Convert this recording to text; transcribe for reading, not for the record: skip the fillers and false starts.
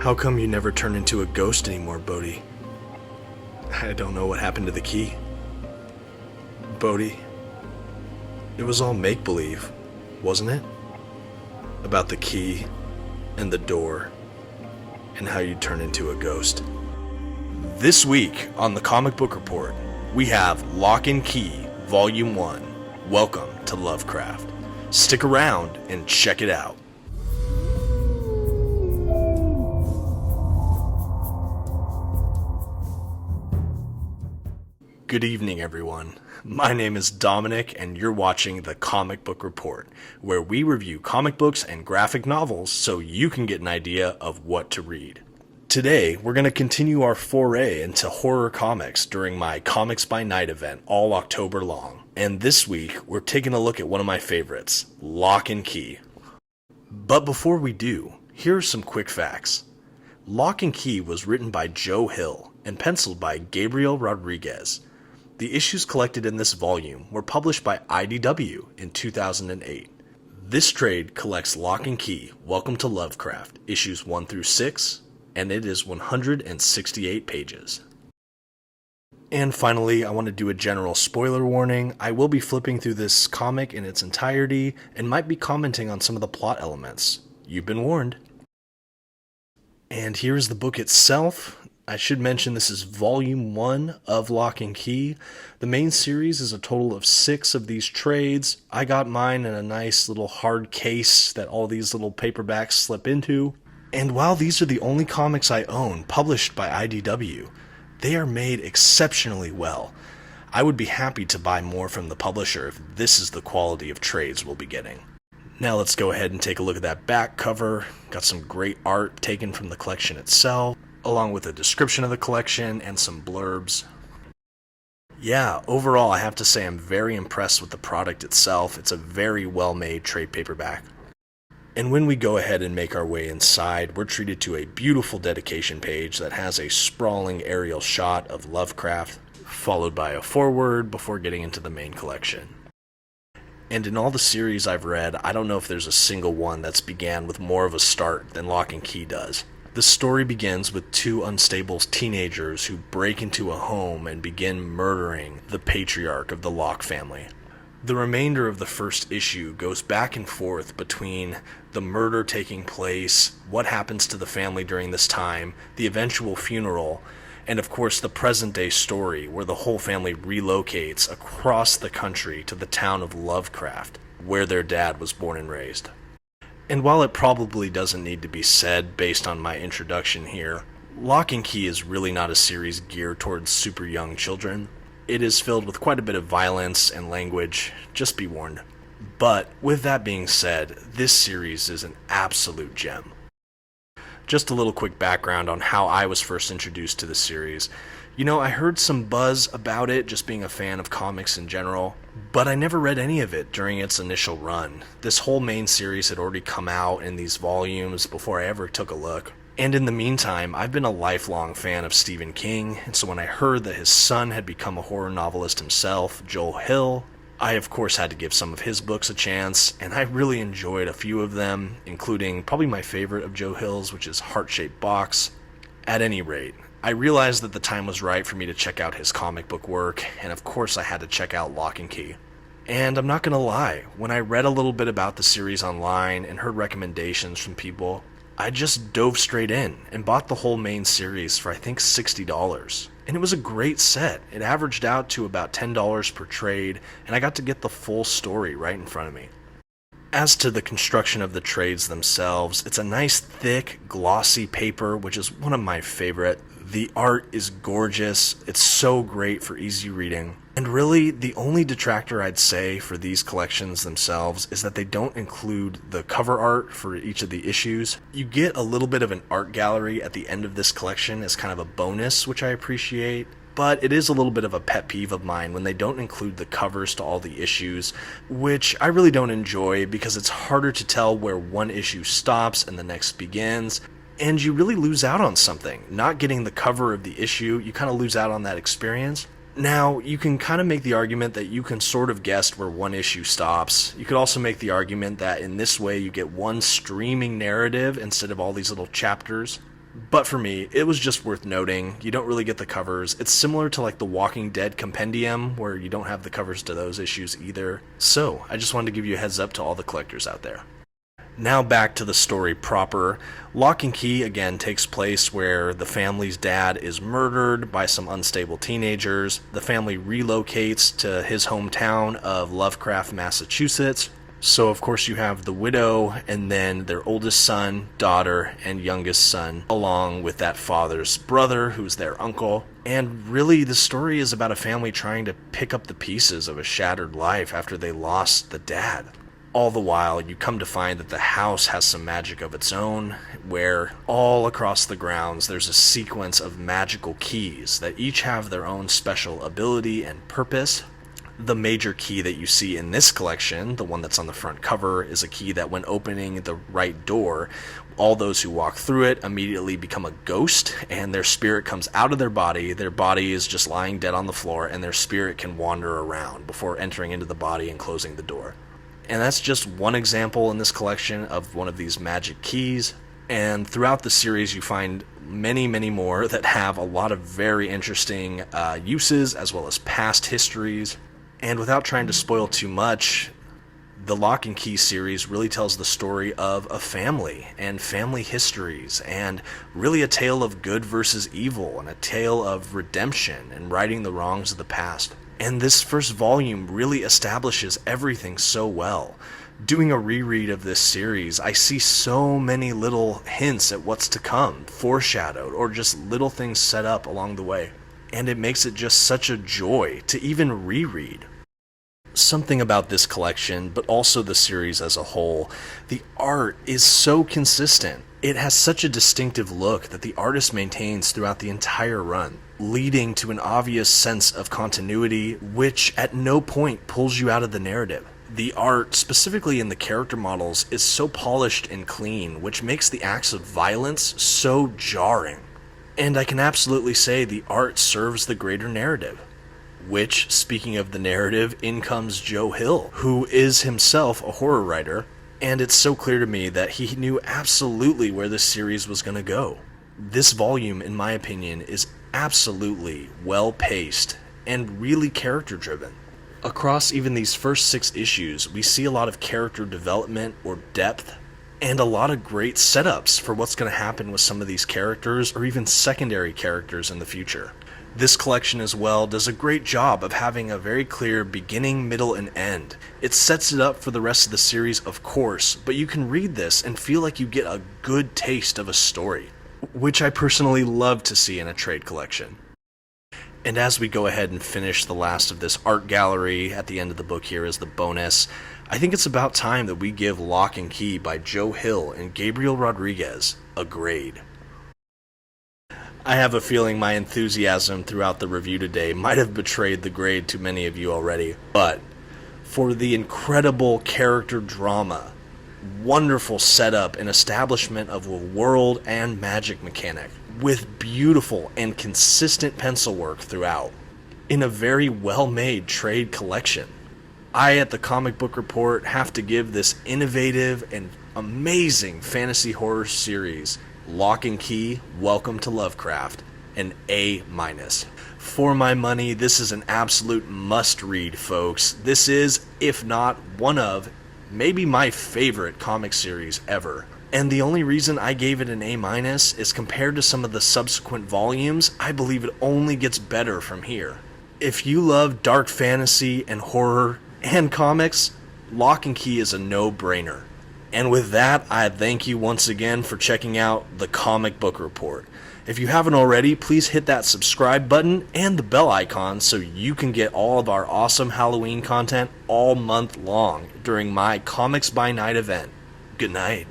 How come you never turn into a ghost anymore, Bodhi? I don't know what happened to the key. Bodhi, it was all make-believe, wasn't it? About the key and the door and how you turn into a ghost. This week on the Comic Book Report, we have Locke Key Volume 1, Welcome to Lovecraft. Stick around and check it out. Good evening, everyone. My name is Dominic, and you're watching the Comic Book Report, where we review comic books and graphic novels so you can get an idea of what to read. Today, we're going to continue our foray into horror comics during my Comics by Night event all October long. And this week, we're taking a look at one of my favorites, Locke Key. But before we do, here are some quick facts. Locke Key was written by Joe Hill and penciled by Gabriel Rodriguez. The issues collected in this volume were published by IDW in 2008. This trade collects Locke Key Welcome to Lovecraft, issues 1 through 6, and it is 168 pages. And finally, I want to do a general spoiler warning. I will be flipping through this comic in its entirety and might be commenting on some of the plot elements. You've been warned. And here's the book itself. I should mention this is Volume 1 of Locke Key. The main series is a total of 6 of these trades. I got mine in a nice little hard case that all these little paperbacks slip into. And while these are the only comics I own published by IDW, they are made exceptionally well. I would be happy to buy more from the publisher if this is the quality of trades we'll be getting. Now let's go ahead and take a look at that back cover. Got some great art taken from the collection itself, along with a description of the collection and some blurbs. Yeah, overall I have to say I'm very impressed with the product itself. It's a very well-made trade paperback. And when we go ahead and make our way inside, we're treated to a beautiful dedication page that has a sprawling aerial shot of Lovecraft, followed by a foreword before getting into the main collection. And in all the series I've read, I don't know if there's a single one that's began with more of a start than Locke Key does. The story begins with 2 unstable teenagers who break into a home and begin murdering the patriarch of the Locke family. The remainder of the first issue goes back and forth between the murder taking place, what happens to the family during this time, the eventual funeral, and of course the present-day story where the whole family relocates across the country to the town of Lovecraft, where their dad was born and raised. And while it probably doesn't need to be said based on my introduction here, Locke Key is really not a series geared towards super young children. It is filled with quite a bit of violence and language, just be warned. But with that being said, this series is an absolute gem. Just a little quick background on how I was first introduced to the series. You know, I heard some buzz about it, just being a fan of comics in general, but I never read any of it during its initial run. This whole main series had already come out in these volumes before I ever took a look. And in the meantime, I've been a lifelong fan of Stephen King, and so when I heard that his son had become a horror novelist himself, Joe Hill, I of course had to give some of his books a chance, and I really enjoyed a few of them, including probably my favorite of Joe Hill's, which is Heart-Shaped Box. At any rate, I realized that the time was right for me to check out his comic book work, and of course I had to check out Locke Key. And I'm not gonna lie, when I read a little bit about the series online and heard recommendations from people, I just dove straight in and bought the whole main series for I think $60. And it was a great set. It averaged out to about $10 per trade, and I got to get the full story right in front of me. As to the construction of the trades themselves, it's a nice thick, glossy paper, which is one of my favorite. The art is gorgeous, it's so great for easy reading. And really, the only detractor I'd say for these collections themselves is that they don't include the cover art for each of the issues. You get a little bit of an art gallery at the end of this collection as kind of a bonus, which I appreciate. But it is a little bit of a pet peeve of mine when they don't include the covers to all the issues, which I really don't enjoy because it's harder to tell where one issue stops and the next begins. And you really lose out on something. Not getting the cover of the issue, you kind of lose out on that experience. Now, you can kind of make the argument that you can sort of guess where one issue stops. You could also make the argument that in this way you get one streaming narrative instead of all these little chapters. But for me, it was just worth noting. You don't really get the covers. It's similar to like the Walking Dead Compendium, where you don't have the covers to those issues either. So, I just wanted to give you a heads up to all the collectors out there. Now back to the story proper. Locke Key again takes place where the family's dad is murdered by some unstable teenagers. The family relocates to his hometown of Lovecraft, Massachusetts. So of course you have the widow and then their oldest son, daughter, and youngest son, along with that father's brother who's their uncle. And really the story is about a family trying to pick up the pieces of a shattered life after they lost the dad. All the while, you come to find that the house has some magic of its own, where all across the grounds there's a sequence of magical keys that each have their own special ability and purpose. The major key that you see in this collection, the one that's on the front cover, is a key that when opening the right door, all those who walk through it immediately become a ghost, and their spirit comes out of their body. Their body is just lying dead on the floor, and their spirit can wander around before entering into the body and closing the door. And that's just one example in this collection of one of these magic keys. And throughout the series, you find many, many more that have a lot of very interesting uses, as well as past histories. And without trying to spoil too much, the Locke and Key series really tells the story of a family and family histories, and really a tale of good versus evil, and a tale of redemption and righting the wrongs of the past. And this first volume really establishes everything so well. Doing a reread of this series, I see so many little hints at what's to come, foreshadowed, or just little things set up along the way. And it makes it just such a joy to even reread. Something about this collection, but also the series as a whole, the art is so consistent. It has such a distinctive look that the artist maintains throughout the entire run, leading to an obvious sense of continuity, which at no point pulls you out of the narrative. The art, specifically in the character models, is so polished and clean, which makes the acts of violence so jarring. And I can absolutely say the art serves the greater narrative. Which, speaking of the narrative, in comes Joe Hill, who is himself a horror writer, and it's so clear to me that he knew absolutely where this series was going to go. This volume, in my opinion, is absolutely well-paced and really character-driven. Across even these first 6 issues, we see a lot of character development or depth, and a lot of great setups for what's going to happen with some of these characters or even secondary characters in the future. This collection as well does a great job of having a very clear beginning, middle, and end. It sets it up for the rest of the series, of course, but you can read this and feel like you get a good taste of a story, which I personally love to see in a trade collection. And as we go ahead and finish the last of this art gallery at the end of the book here as the bonus, I think it's about time that we give Locke and Key by Joe Hill and Gabriel Rodriguez a grade. I have a feeling my enthusiasm throughout the review today might have betrayed the grade to many of you already, but for the incredible character drama, wonderful setup and establishment of a world and magic mechanic, with beautiful and consistent pencil work throughout, in a very well-made trade collection, I at the Comic Book Report have to give this innovative and amazing fantasy horror series, Locke and Key Welcome to Lovecraft, an A-. For my money, this is an absolute must-read, folks. This is, if not one of, maybe my favorite comic series ever. And the only reason I gave it an A- is compared to some of the subsequent volumes, I believe it only gets better from here. If you love dark fantasy and horror and comics, Locke and Key is a no-brainer. And with that, I thank you once again for checking out the Comic Book Report. If you haven't already, please hit that subscribe button and the bell icon so you can get all of our awesome Halloween content all month long during my Comics by Night event. Good night.